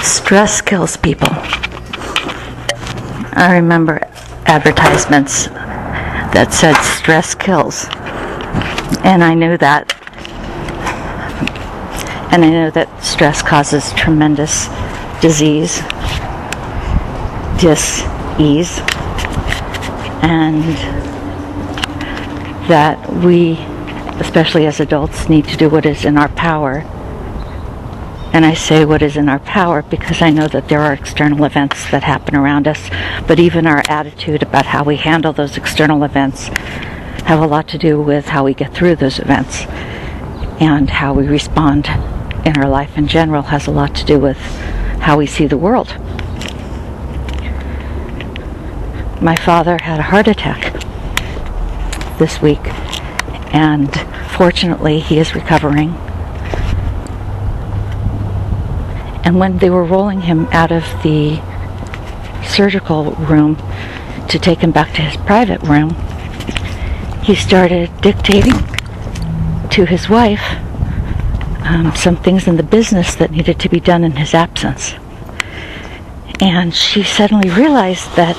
Stress kills people. I remember advertisements that said stress kills. And I knew that. And I know that stress causes tremendous disease, dis-ease, and that we, especially as adults, need to do what is in our power. And I say what is in our power because I know that there are external events that happen around us, but even our attitude about how we handle those external events have a lot to do with how we get through those events, and how we respond in our life in general has a lot to do with how we see the world. My father had a heart attack this week, and fortunately he is recovering. And when they were rolling him out of the surgical room to take him back to his private room, he started dictating to his wife some things in the business that needed to be done in his absence. And she suddenly realized that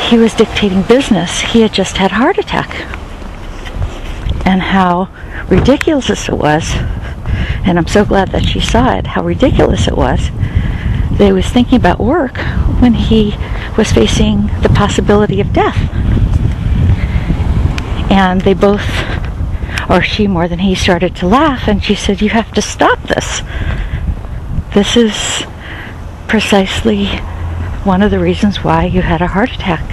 he was dictating business. He had just had a heart attack. And how ridiculous it was, and I'm so glad that she saw it, how ridiculous it was that he was thinking about work when he was facing the possibility of death. And they both, or she more than he, started to laugh, and she said, "You have to stop this. This is precisely one of the reasons why you had a heart attack.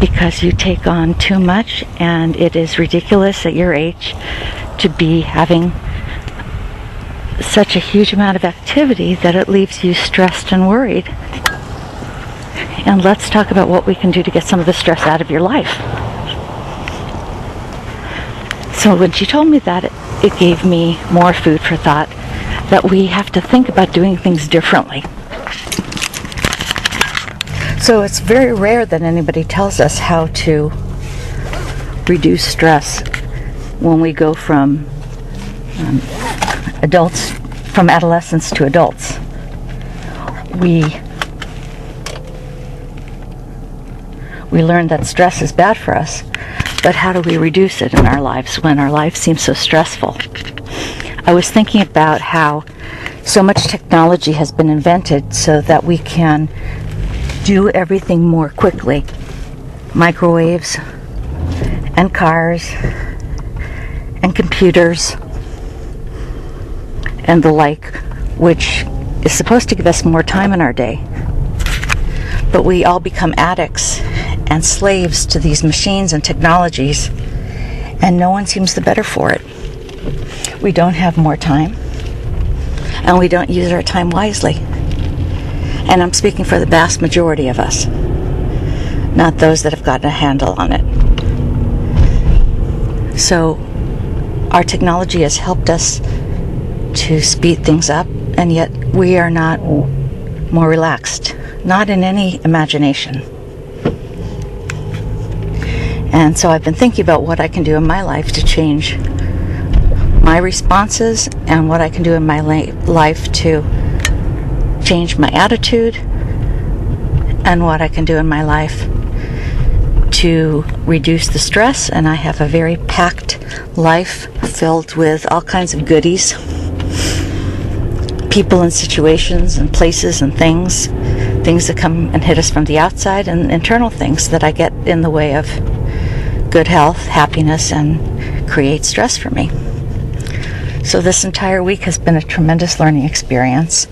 Because you take on too much, and it is ridiculous at your age to be having such a huge amount of activity that it leaves you stressed and worried. And let's talk about what we can do to get some of the stress out of your life." So when she told me that, it gave me more food for thought that we have to think about doing things differently. So it's very rare that anybody tells us how to reduce stress when we go from adolescents to adults. We learn that stress is bad for us, but how do we reduce it in our lives when our lives seem so stressful? I was thinking about how so much technology has been invented so that we can do everything more quickly. Microwaves and cars and computers and the like, which is supposed to give us more time in our day. But we all become addicts and slaves to these machines and technologies, and no one seems the better for it. We don't have more time, and we don't use our time wisely. And I'm speaking for the vast majority of us, not those that have gotten a handle on it. So our technology has helped us to speed things up, and yet we are not more relaxed, not in any imagination. And so I've been thinking about what I can do in my life to change my responses, and what I can do in my life to change my attitude, and what I can do in my life to reduce the stress. And I have a very packed life filled with all kinds of goodies, people and situations and places and things that come and hit us from the outside, and internal things that I get in the way of good health, happiness, and create stress for me. So this entire week has been a tremendous learning experience.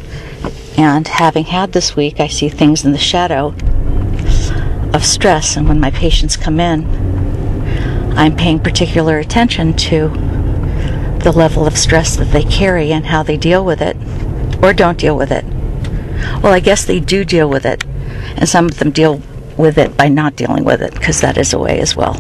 And having had this week, I see things in the shadow of stress. And when my patients come in, I'm paying particular attention to the level of stress that they carry and how they deal with it, or don't deal with it. Well, I guess they do deal with it. And some of them deal with it by not dealing with it, because that is a way as well.